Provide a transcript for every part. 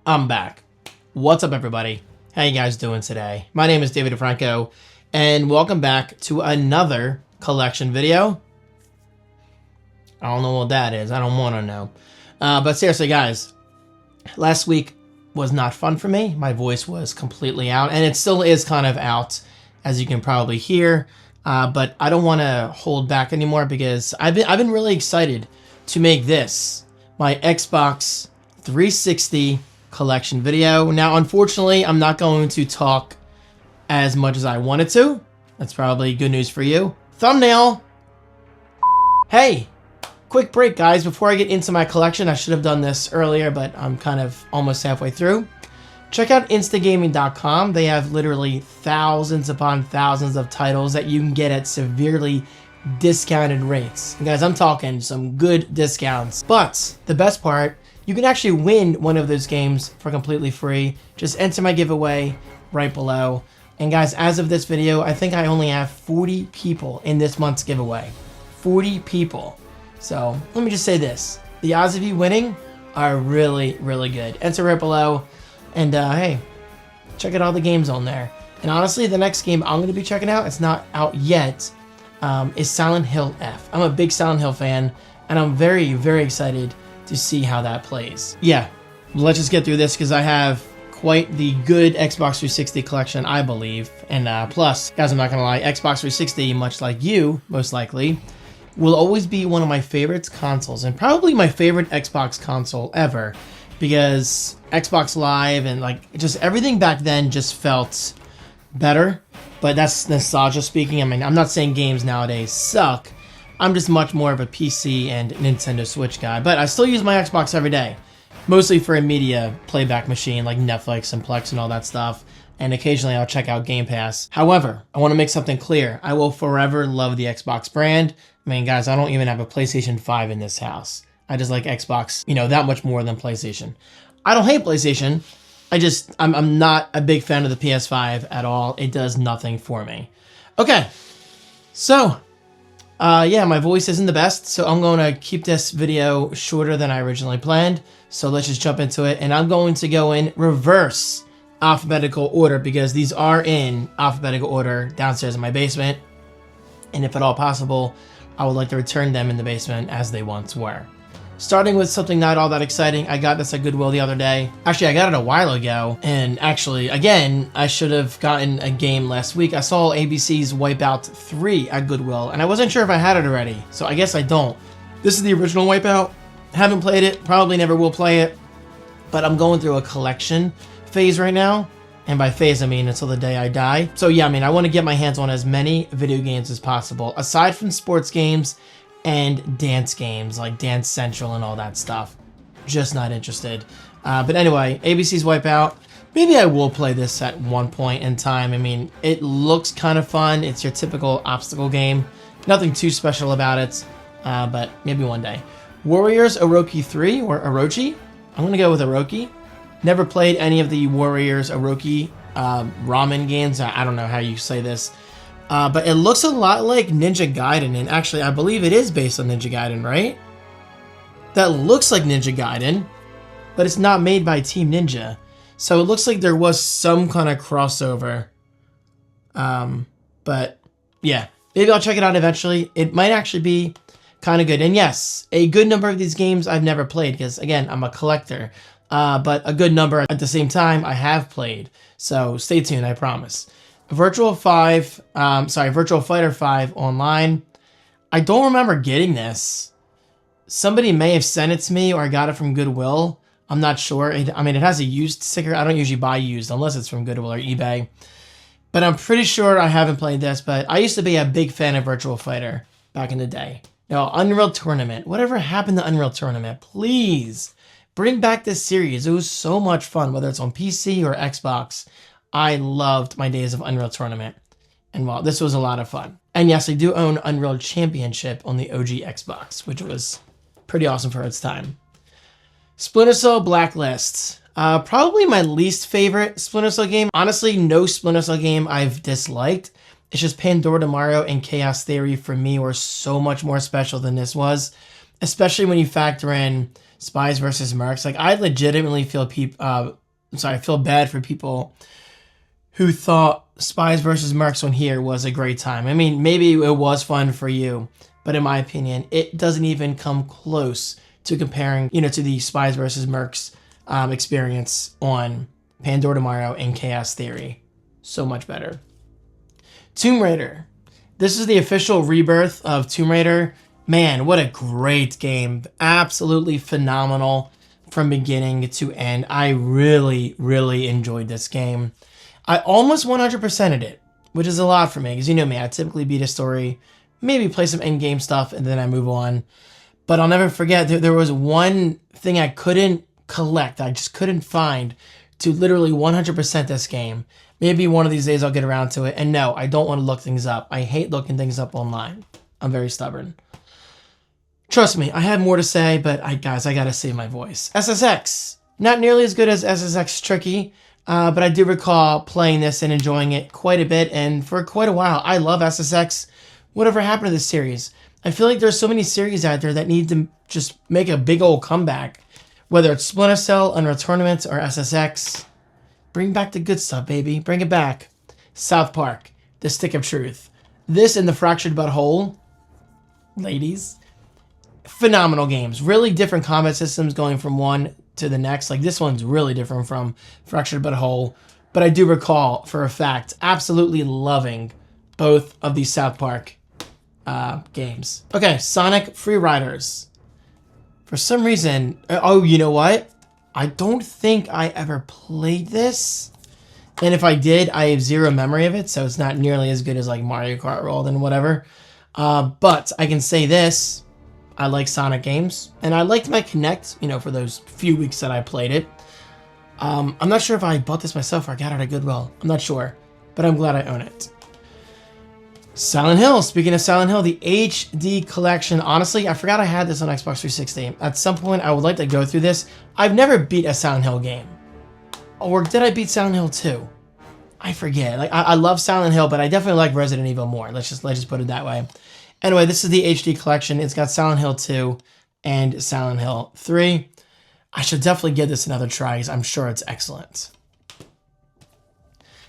I'm back. What's up, everybody? How you guys doing today? My name is David DeFranco, and welcome back to another collection video. I don't know what that is. I don't want to know. But seriously, guys, last week was not fun for me. My voice was completely out, and it still is kind of out, as you can probably hear. But I don't want to hold back anymore because I've been really excited to make this my Xbox 360 collection video. Now, unfortunately, I'm not going to talk as much as I wanted to. That's probably good news for you. Thumbnail. Hey, quick break, guys. Before I get into my collection, I should have done this earlier, but I'm kind of almost halfway through. Check out instagaming.com. They have literally thousands upon thousands of titles that you can get at severely discounted rates. And guys, I'm talking some good discounts. But the best part, you can actually win one of those games for completely free. Just enter my giveaway right below. And guys, as of this video, I think I only have 40 people in this month's giveaway. 40 people. So let me just say this. The odds of you winning are really, really good. Enter right below. And hey, check out all the games on there. And honestly, the next game I'm going to be checking out, it's not out yet, is Silent Hill F. I'm a big Silent Hill fan, and I'm very, very excited to see how that plays. Yeah, let's just get through this because I have quite the good Xbox 360 collection, I believe. And plus, guys, I'm not going to lie, Xbox 360, much like you, most likely, will always be one of my favorite consoles and probably my favorite Xbox console ever because Xbox Live and like just everything back then just felt better. But that's nostalgia speaking. I mean, I'm not saying games nowadays suck. I'm just much more of a PC and Nintendo Switch guy, but I still use my Xbox every day, mostly for a media playback machine like Netflix and Plex and all that stuff, and occasionally I'll check out Game Pass. However, I want to make something clear. I will forever love the Xbox brand. I mean, guys, I don't even have a PlayStation 5 in this house. I just like Xbox, that much more than PlayStation. I don't hate PlayStation. I'm not a big fan of the PS5 at all. It does nothing for me. Okay, so yeah, my voice isn't the best, so I'm going to keep this video shorter than I originally planned. So let's just jump into it. And I'm going to go in reverse alphabetical order because these are in alphabetical order downstairs in my basement. And if at all possible, I would like to return them in the basement as they once were. Starting with something not all that exciting, I got this at Goodwill the other day. Actually, I got it a while ago, and actually, again, I should have gotten a game last week. I saw ABC's Wipeout 3 at Goodwill, and I wasn't sure if I had it already, so I guess I don't. This is the original Wipeout. Haven't played it, probably never will play it, but I'm going through a collection phase right now, and by phase, I mean until the day I die. So yeah, I want to get my hands on as many video games as possible, aside from sports games and dance games like Dance Central and all that stuff. Just not interested. But anyway, ABC's Wipeout. Maybe I will play this at one point in time. It looks kind of fun. It's your typical obstacle game. Nothing too special about it, but maybe one day. Warriors Orochi 3 or Orochi. I'm going to go with Orochi. Never played any of the Warriors Orochi ramen games. I don't know how you say this. But it looks a lot like Ninja Gaiden, and actually I believe it is based on Ninja Gaiden, right? That looks like Ninja Gaiden, but it's not made by Team Ninja. So it looks like there was some kind of crossover. But yeah, maybe I'll check it out eventually. It might actually be kind of good. And yes, a good number of these games I've never played because, again, I'm a collector. But a good number at the same time I have played. So stay tuned, I promise. Virtual Fighter 5 online. I don't remember getting this. Somebody may have sent it to me or I got it from Goodwill. I'm not sure. It has a used sticker. I don't usually buy used unless it's from Goodwill or eBay. But I'm pretty sure I haven't played this, but I used to be a big fan of Virtual Fighter back in the day. Now, Unreal Tournament. Whatever happened to Unreal Tournament? Please bring back this series. It was so much fun, whether it's on PC or Xbox. I loved my days of Unreal Tournament. And well, this was a lot of fun. And yes, I do own Unreal Championship on the OG Xbox, which was pretty awesome for its time. Splinter Cell Blacklist. Probably my least favorite Splinter Cell game. Honestly, no Splinter Cell game I've disliked. It's just Pandora to Mario and Chaos Theory for me were so much more special than this was. Especially when you factor in Spies versus Mercs. Like, I legitimately feel I feel bad for people who thought Spies versus Mercs on here was a great time. I mean, maybe it was fun for you, but in my opinion, it doesn't even come close to comparing, to the Spies versus Mercs experience on Pandora Tomorrow and Chaos Theory. So much better. Tomb Raider. This is the official rebirth of Tomb Raider. Man, what a great game. Absolutely phenomenal from beginning to end. I really, really enjoyed this game. I almost 100%ed it, which is a lot for me, because you know me, I typically beat a story, maybe play some endgame stuff, and then I move on. But I'll never forget, there was one thing I couldn't collect, I just couldn't find to literally 100% this game. Maybe one of these days I'll get around to it. And no, I don't want to look things up. I hate looking things up online. I'm very stubborn. Trust me, I have more to say, but guys, I gotta save my voice. SSX. Not nearly as good as SSX Tricky, but I do recall playing this and enjoying it quite a bit, and for quite a while. I love SSX. Whatever happened to this series? I feel like there's so many series out there that need to just make a big old comeback. Whether it's Splinter Cell, Unreal Tournament, or SSX. Bring back the good stuff, baby. Bring it back. South Park, The Stick of Truth. This and The Fractured But Whole. Ladies. Phenomenal games. Really different combat systems going from one to the next. Like, this one's really different from Fractured But Whole. But I do recall, for a fact, absolutely loving both of these South Park games. Okay, Sonic Free Riders. For some reason... Oh, you know what? I don't think I ever played this. And if I did, I have zero memory of it, so it's not nearly as good as like Mario Kart World and whatever. But I can say this. I like Sonic games. And I liked my Kinect, for those few weeks that I played it. I'm not sure if I bought this myself or I got it at Goodwill. I'm not sure. But I'm glad I own it. Silent Hill. Speaking of Silent Hill, the HD collection. Honestly, I forgot I had this on Xbox 360. At some point, I would like to go through this. I've never beat a Silent Hill game. Or did I beat Silent Hill 2? I forget. Like, I love Silent Hill, but I definitely like Resident Evil more. Let's just put it that way. Anyway, this is the HD collection. It's got Silent Hill 2 and Silent Hill 3. I should definitely give this another try, because I'm sure it's excellent.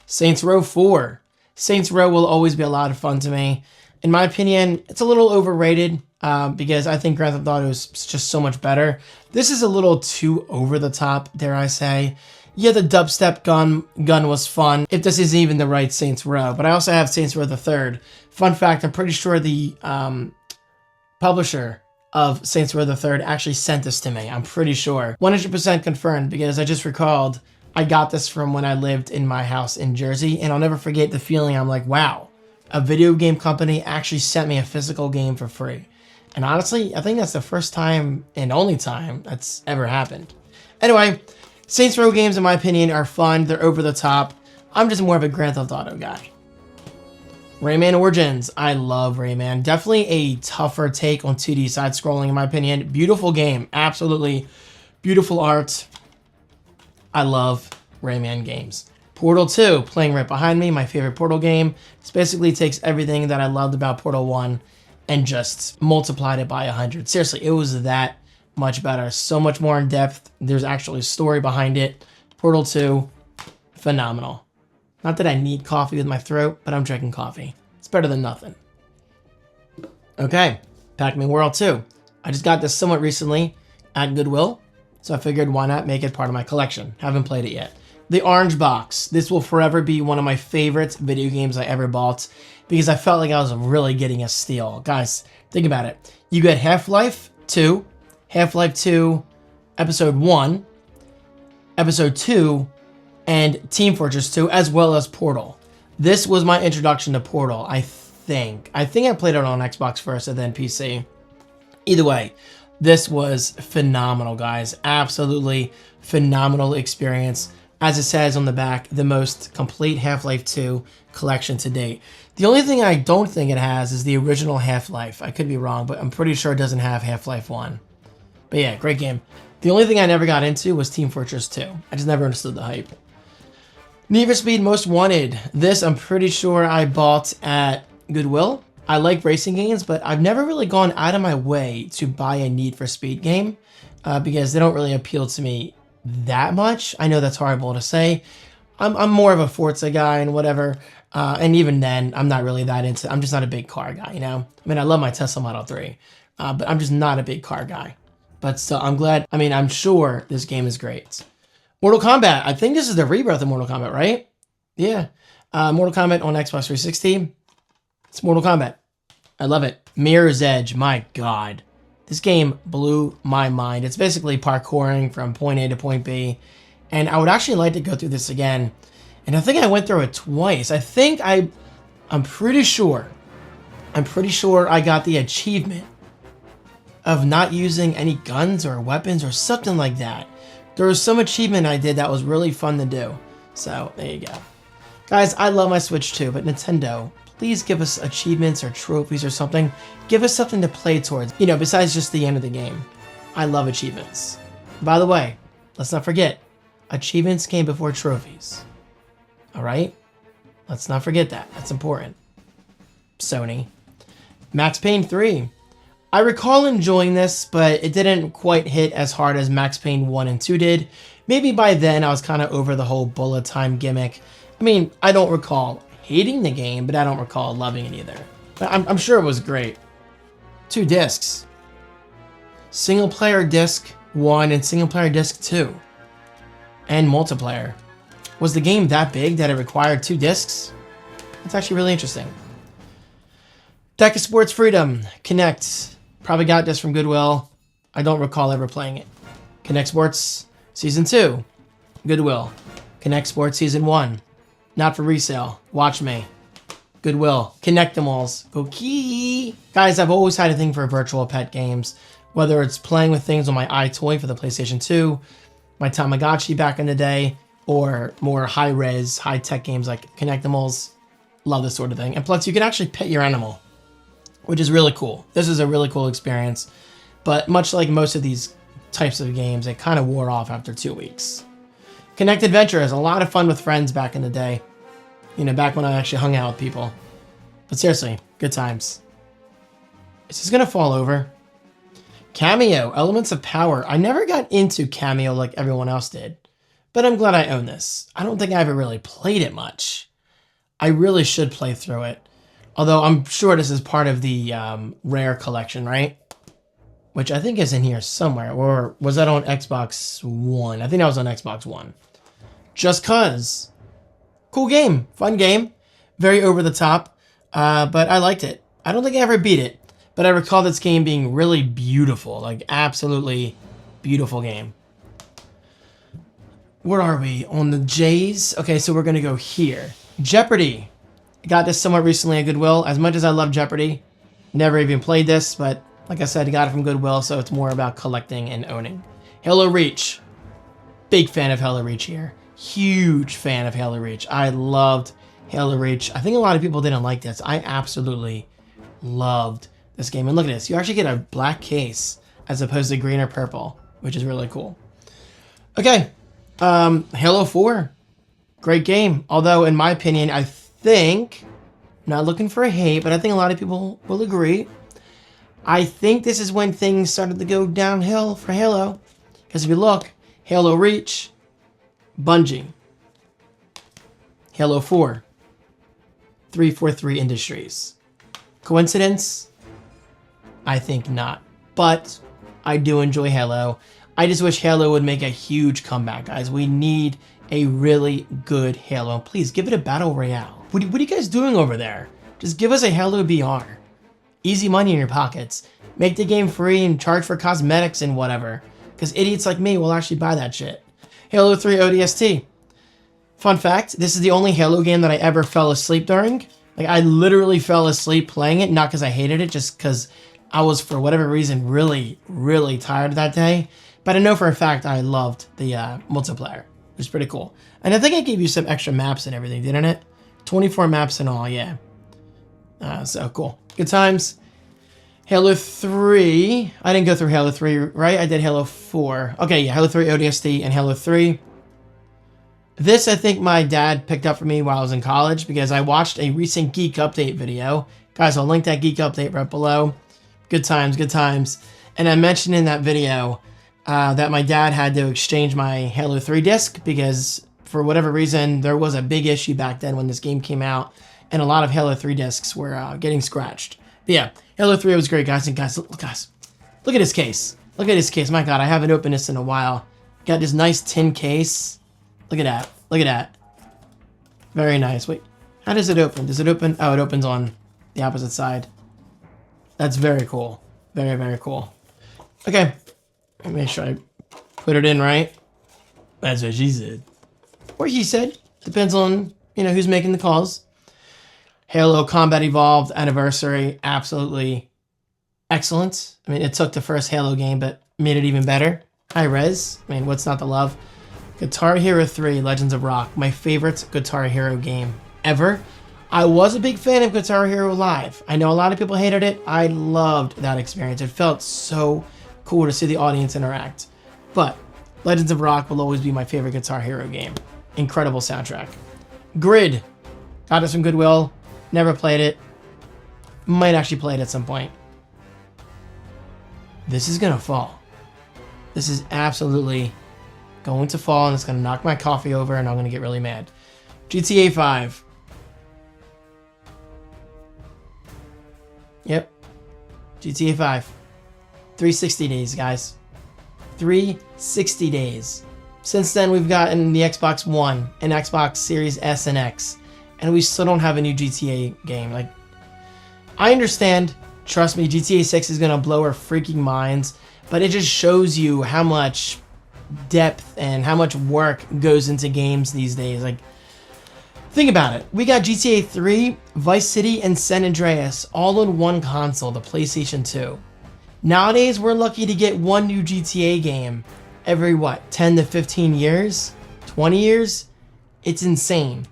Saints Row 4. Saints Row will always be a lot of fun to me. In my opinion, it's a little overrated because I think Grand Theft Auto is just so much better. This is a little too over the top, dare I say. Yeah, the dubstep gun was fun, if this isn't even the right Saints Row. But I also have Saints Row the Third. Fun fact, I'm pretty sure the publisher of Saints Row the Third actually sent this to me. I'm pretty sure. 100% confirmed, because I just recalled I got this from when I lived in my house in Jersey, and I'll never forget the feeling. I'm like, wow, a video game company actually sent me a physical game for free. And honestly, I think that's the first time and only time that's ever happened. Anyway, Saints Row games, in my opinion, are fun. They're over the top. I'm just more of a Grand Theft Auto guy. Rayman Origins. I love Rayman. Definitely a tougher take on 2D side-scrolling, in my opinion. Beautiful game. Absolutely beautiful art. I love Rayman games. Portal 2, playing right behind me, my favorite Portal game. This basically takes everything that I loved about Portal 1 and just multiplied it by 100. Seriously, it was that much better. So much more in depth. There's actually a story behind it. Portal 2, phenomenal. Not that I need coffee with my throat, but I'm drinking coffee. It's better than nothing. Okay, Pac-Man World 2. I just got this somewhat recently at Goodwill. So I figured, why not make it part of my collection? Haven't played it yet. The Orange Box. This will forever be one of my favorite video games I ever bought, because I felt like I was really getting a steal. Guys, think about it. You get Half-Life 2, Half-Life 2 Episode 1, Episode 2, and Team Fortress 2, as well as Portal. This was my introduction to Portal, I think. I think I played it on Xbox first and then PC. Either way, this was phenomenal, guys. Absolutely phenomenal experience. As it says on the back, the most complete Half-Life 2 collection to date. The only thing I don't think it has is the original Half-Life. I could be wrong, but I'm pretty sure it doesn't have Half-Life 1. But yeah, great game. The only thing I never got into was Team Fortress 2. I just never understood the hype. Need for Speed Most Wanted. This, I'm pretty sure I bought at Goodwill. I like racing games, but I've never really gone out of my way to buy a Need for Speed game. because they don't really appeal to me that much. I know that's horrible to say. I'm more of a Forza guy and whatever. And even then, I'm not really that into. I'm just not a big car guy, you know. I mean, I love my Tesla Model 3, but I'm just not a big car guy. But still, I'm glad. I mean, I'm sure this game is great. Mortal Kombat. I think this is the rebirth of Mortal Kombat, right? Yeah. Mortal Kombat on Xbox 360. It's Mortal Kombat. I love it. Mirror's Edge. My God. This game blew my mind. It's basically parkouring from point A to point B. And I would actually like to go through this again. And I think I went through it twice. I'm pretty sure I got the achievement of not using any guns or weapons or something like that. There was some achievement I did that was really fun to do. So there you go. Guys, I love my Switch too, but Nintendo, please give us achievements or trophies or something. Give us something to play towards, you know, besides just the end of the game. I love achievements. By the way, let's not forget, achievements came before trophies. All right? Let's not forget that. That's important. Sony. Max Payne 3. I recall enjoying this, but it didn't quite hit as hard as Max Payne 1 and 2 did. Maybe by then I was kind of over the whole bullet time gimmick. I mean, I don't recall hating the game, but I don't recall loving it either. But I'm sure it was great. 2 discs. Single player disc 1 and single player disc 2. And multiplayer. Was the game that big that it required 2 discs? That's actually really interesting. Deca Sports Freedom. Kinect. Probably got this from Goodwill. I don't recall ever playing it. Kinect Sports Season 2. Goodwill. Kinect Sports Season 1. Not for resale. Watch me. Goodwill. Kinectimals. Go key. Guys, I've always had a thing for virtual pet games. Whether it's playing with things on my iToy for the PlayStation 2, my Tamagotchi back in the day, or more high-res, high-tech games like Kinectimals. Love this sort of thing. And plus, you can actually pet your animal, which is really cool. This is a really cool experience. But much like most of these types of games, it kind of wore off after 2 weeks. Kinect Adventure is a lot of fun with friends back in the day. You know, back when I actually hung out with people. But seriously, good times. Is this going to fall over? Cameo, Elements of Power. I never got into Cameo like everyone else did. But I'm glad I own this. I don't think I ever really played it much. I really should play through it. Although I'm sure this is part of the Rare collection, right? Which I think is in here somewhere. Or was that on Xbox One? I think that was on Xbox One. Just Cause. Cool game. Fun game. Very over the top. But I liked it. I don't think I ever beat it. But I recall this game being really beautiful. Like, absolutely beautiful game. Where are we? On the J's? Okay, so we're going to go here. Jeopardy! I got this somewhat recently at Goodwill. As much as I love Jeopardy, never even played this, but like I said, I got it from Goodwill, so it's more about collecting and owning. Halo Reach. Big fan of Halo Reach here. Huge fan of Halo Reach. I loved Halo Reach. I think a lot of people didn't like this. I absolutely loved this game. And look at this. You actually get a black case as opposed to green or purple, which is really cool. Okay. Halo 4. Great game. Although, in my opinion, I think, not looking for a hate, but I think a lot of people will agree. I think this is when things started to go downhill for Halo. Because if you look, Halo Reach, Bungie. Halo 4, 343 Industries. Coincidence? I think not. But I do enjoy Halo. I just wish Halo would make a huge comeback, guys. We need a really good Halo. Please, give it a battle royale. What are you guys doing over there? Just give us a Halo BR. Easy money in your pockets. Make the game free and charge for cosmetics and whatever. Because idiots like me will actually buy that shit. Halo 3 ODST. Fun fact, this is the only Halo game that I ever fell asleep during. Like, I literally fell asleep playing it, not because I hated it, just because I was, for whatever reason, really, really tired that day. But I know for a fact I loved the multiplayer. It was pretty cool. And I think it gave you some extra maps and everything, didn't it? 24 maps in all, yeah. So cool. Good times. Halo 3. I didn't go through Halo 3, right? I did Halo 4. Okay, yeah, Halo 3 ODST and Halo 3. This, I think my dad picked up for me while I was in college because I watched a recent Geek Update video. Guys, I'll link that Geek Update right below. Good times, good times. And I mentioned in that video that my dad had to exchange my Halo 3 disc because for whatever reason, there was a big issue back then when this game came out, and a lot of Halo 3 discs were getting scratched. But yeah, Halo 3 was great, guys. And guys, look at this case. Look at this case. My God, I haven't opened this in a while. Got this nice tin case. Look at that. Look at that. Very nice. Wait, how does it open? Does it open? Oh, it opens on the opposite side. That's very cool. Very, very cool. Okay. Let me make sure I put it in right. That's what she said. Or he said. Depends on, who's making the calls. Halo Combat Evolved Anniversary. Absolutely excellent. I mean, it took the first Halo game, but made it even better. High res. I mean, what's not to love? Guitar Hero 3 Legends of Rock. My favorite Guitar Hero game ever. I was a big fan of Guitar Hero Live. I know a lot of people hated it. I loved that experience. It felt so cool to see the audience interact. But Legends of Rock will always be my favorite Guitar Hero game. Incredible soundtrack. Grid. Got it from Goodwill. Never played it. Might actually play it at some point. This is gonna fall. This is absolutely going to fall, and it's gonna knock my coffee over, and I'm gonna get really mad. GTA 5. Yep. GTA 5. 360 days, guys. 360 days. Since then, we've gotten the Xbox One and Xbox Series S and X, and we still don't have a new GTA game. Like, I understand, trust me, GTA 6 is gonna blow our freaking minds, but it just shows you how much depth and how much work goes into games these days. Like, think about it. We got GTA 3, Vice City, and San Andreas all on one console, the PlayStation 2. Nowadays, we're lucky to get one new GTA game every, 10 to 15 years? 20 years? It's insane.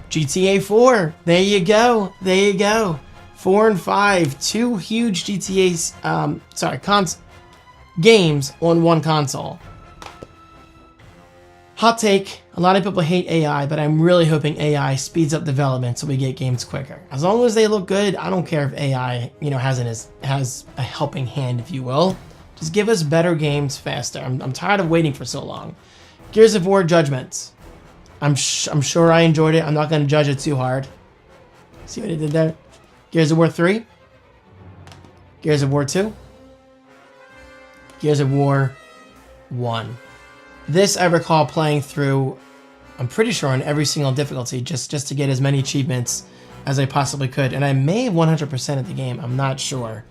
GTA 4, there you go. There you go. 4 and 5, two huge games on one console. Hot take, a lot of people hate AI, but I'm really hoping AI speeds up development so we get games quicker. As long as they look good, I don't care if AI, has a helping hand, if you will. Just give us better games faster. I'm tired of waiting for so long. Gears of War Judgment. I'm sure I enjoyed it. I'm not going to judge it too hard. See what I did there? Gears of War 3. Gears of War 2. Gears of War 1. This I recall playing through, I'm pretty sure on every single difficulty, just to get as many achievements as I possibly could. And I may have 100%ed the game, I'm not sure.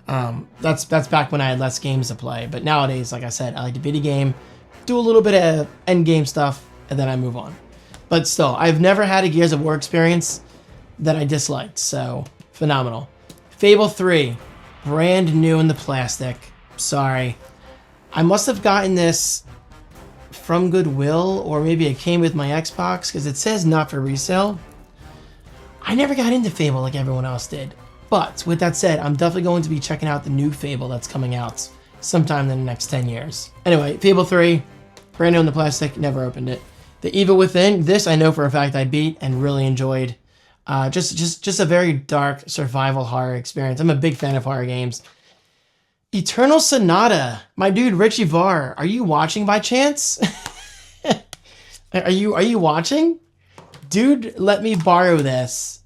That's back when I had less games to play. But nowadays, like I said, I like to beat a game, do a little bit of end game stuff, and then I move on. But still, I've never had a Gears of War experience that I disliked, so phenomenal. Fable 3, brand new in the plastic. Sorry. I must have gotten this from Goodwill, or maybe it came with my Xbox, because it says not for resale. I never got into Fable like everyone else did. But with that said, I'm definitely going to be checking out the new Fable that's coming out sometime in the next 10 years. Anyway, Fable 3, brand new in the plastic, never opened it. The Evil Within, this I know for a fact I beat and really enjoyed. Just a very dark survival horror experience. I'm a big fan of horror games. Eternal Sonata, my dude Richie Var, are you watching by chance? Are you watching? Dude, let me borrow this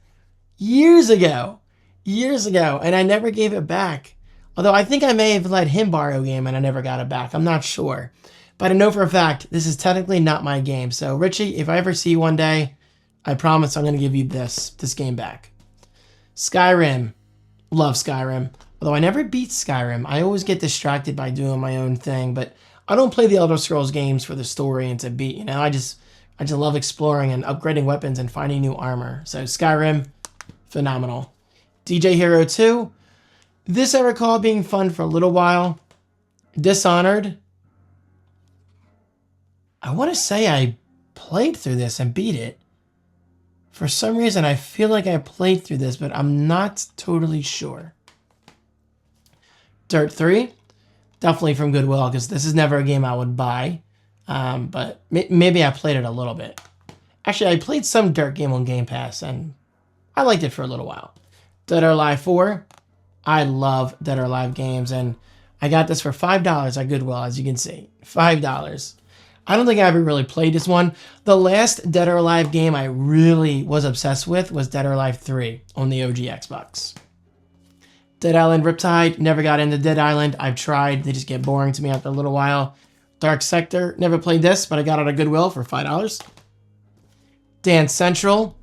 years ago, and I never gave it back. Although I think I may have let him borrow a game and I never got it back. I'm not sure, but I know for a fact this is technically not my game. So Richie, if I ever see you one day, I promise I'm gonna give you this game back. Skyrim, love Skyrim. Although I never beat Skyrim, I always get distracted by doing my own thing, but I don't play the Elder Scrolls games for the story and to beat, I just love exploring and upgrading weapons and finding new armor. So Skyrim, phenomenal. DJ Hero 2, this I recall being fun for a little while. Dishonored, I want to say I played through this and beat it. For some reason, I feel like I played through this, but I'm not totally sure. Dirt 3, definitely from Goodwill, because this is never a game I would buy. But maybe I played it a little bit. Actually, I played some Dirt game on Game Pass, and I liked it for a little while. Dead or Alive 4, I love Dead or Alive games, and I got this for $5 at Goodwill, as you can see. $5. I don't think I ever really played this one. The last Dead or Alive game I really was obsessed with was Dead or Alive 3 on the OG Xbox. Dead Island Riptide, never got into Dead Island. I've tried, they just get boring to me after a little while. Dark Sector, never played this, but I got it at Goodwill for $5. Dance Central.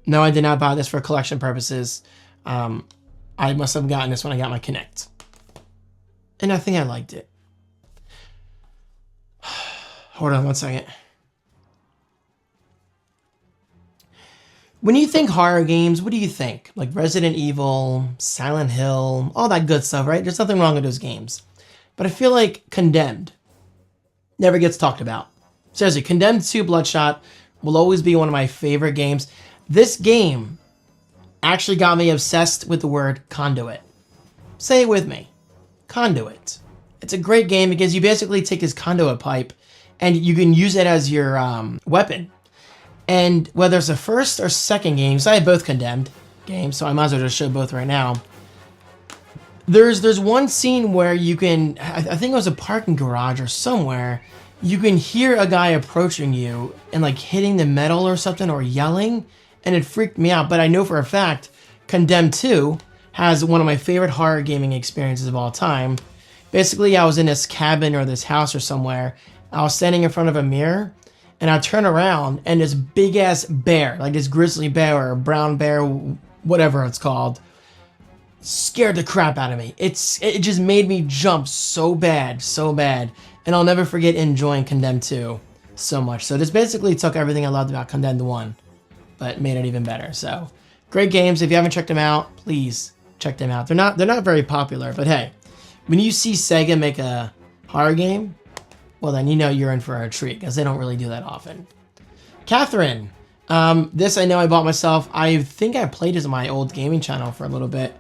No, I did not buy this for collection purposes. I must have gotten this when I got my Kinect. And I think I liked it. Hold on one second. When you think horror games, what do you think? Like Resident Evil, Silent Hill, all that good stuff, right? There's nothing wrong with those games. But I feel like Condemned never gets talked about. Seriously, Condemned 2 Bloodshot will always be one of my favorite games. This game actually got me obsessed with the word conduit. Say it with me. Conduit. It's a great game because you basically take this conduit pipe and you can use it as your weapon. And whether it's the first or second games, I have both Condemned games, so I might as well just show both right now. There's one scene where you can, I think it was a parking garage or somewhere, you can hear a guy approaching you and like hitting the metal or something or yelling, and it freaked me out. But I know for a fact, Condemned 2 has one of my favorite horror gaming experiences of all time. Basically, I was in this cabin or this house or somewhere. I was standing in front of a mirror, and I turn around, and this big-ass bear, like this grizzly bear or brown bear, whatever it's called, scared the crap out of me. It just made me jump so bad. And I'll never forget enjoying Condemned 2 so much. So this basically took everything I loved about Condemned 1, but made it even better. So great games. If you haven't checked them out, please check them out. They're not very popular, but hey, when you see Sega make a horror game, well then you know you're in for a treat because they don't really do that often. Catherine. This I know I bought myself. I think I played this on my old gaming channel for a little bit.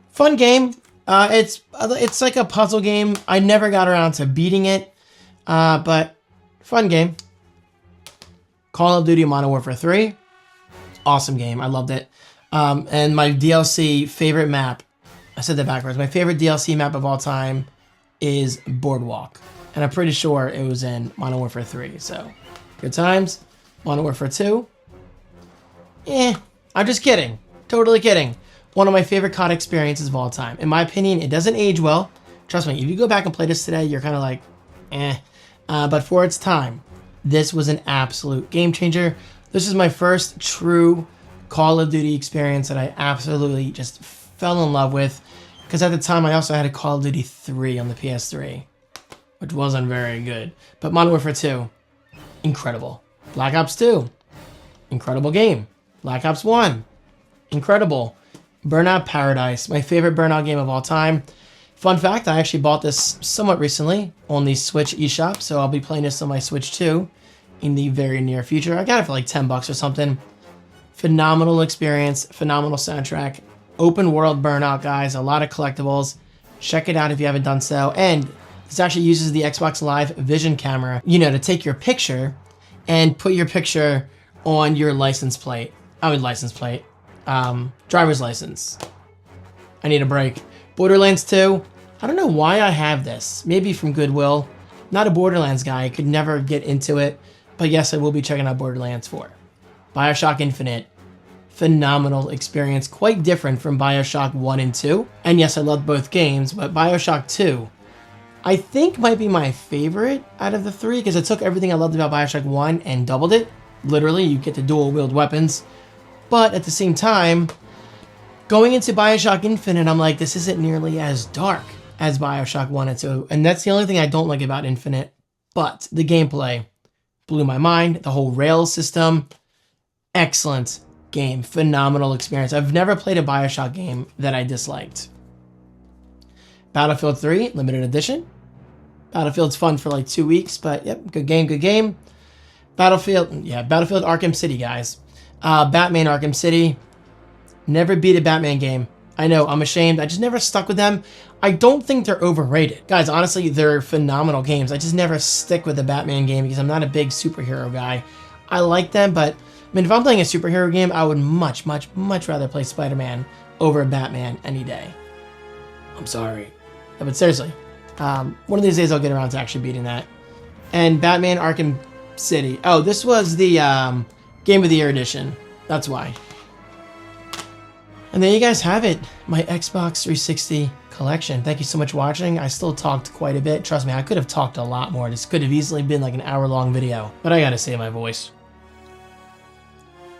Fun game. It's like a puzzle game. I never got around to beating it, but fun game. Call of Duty Modern Warfare 3. Awesome game. I loved it. And my DLC favorite map, I said that backwards. My favorite DLC map of all time is Boardwalk. And I'm pretty sure it was in Modern Warfare 3. So, good times. Modern Warfare 2. I'm just kidding. Totally kidding. One of my favorite COD experiences of all time. In my opinion, it doesn't age well. Trust me, if you go back and play this today, you're kind of like, but for its time, this was an absolute game changer. This is my first true Call of Duty experience that I absolutely just fell in love with. Because at the time, I also had a Call of Duty 3 on the PS3, which wasn't very good. But Modern Warfare 2, incredible. Black Ops 2, incredible game. Black Ops 1, incredible. Burnout Paradise, my favorite Burnout game of all time. Fun fact, I actually bought this somewhat recently on the Switch eShop, so I'll be playing this on my Switch too in the very near future. I got it for like 10 bucks or something. Phenomenal experience, phenomenal soundtrack. Open world Burnout, guys, a lot of collectibles. Check it out if you haven't done so. And this actually uses the Xbox Live Vision camera, to take your picture and put your picture on your driver's license. I need a break. Borderlands 2. I don't know why I have this. Maybe from Goodwill. Not a Borderlands guy. I could never get into it. But yes, I will be checking out Borderlands 4. BioShock Infinite. Phenomenal experience. Quite different from BioShock 1 and 2. And yes, I loved both games. But BioShock 2, I think might be my favorite out of the three. Because it took everything I loved about BioShock 1 and doubled it. Literally, you get the dual wield weapons. But at the same time, going into BioShock Infinite, I'm like, this isn't nearly as dark as BioShock 1 and 2. And that's the only thing I don't like about Infinite. But the gameplay blew my mind. The whole rail system, excellent game. Phenomenal experience. I've never played a BioShock game that I disliked. Battlefield 3, limited edition. Battlefield's fun for like 2 weeks, but yep, good game. Battlefield Arkham City, guys. Batman Arkham City. Never beat a Batman game. I know, I'm ashamed. I just never stuck with them. I don't think they're overrated. Guys, honestly, they're phenomenal games. I just never stick with a Batman game because I'm not a big superhero guy. I like them, but if I'm playing a superhero game, I would much rather play Spider-Man over Batman any day. I'm sorry. But seriously, one of these days I'll get around to actually beating that. And Batman Arkham City. Oh, this was the Game of the Year edition. That's why. And there you guys have it. My Xbox 360 collection. Thank you so much for watching. I still talked quite a bit. Trust me, I could have talked a lot more. This could have easily been like an hour-long video. But I gotta save my voice.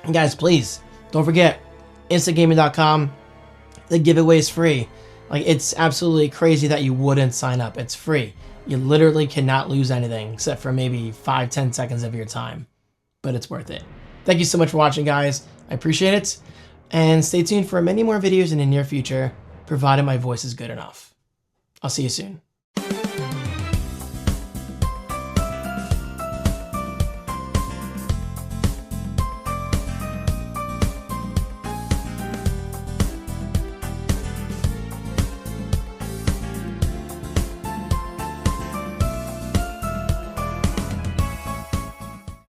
And guys, please, don't forget, instantgaming.com. The giveaway is free. Like, it's absolutely crazy that you wouldn't sign up. It's free. You literally cannot lose anything except for maybe 5-10 seconds of your time. But it's worth it. Thank you so much for watching, guys. I appreciate it. And stay tuned for many more videos in the near future, provided my voice is good enough. I'll see you soon.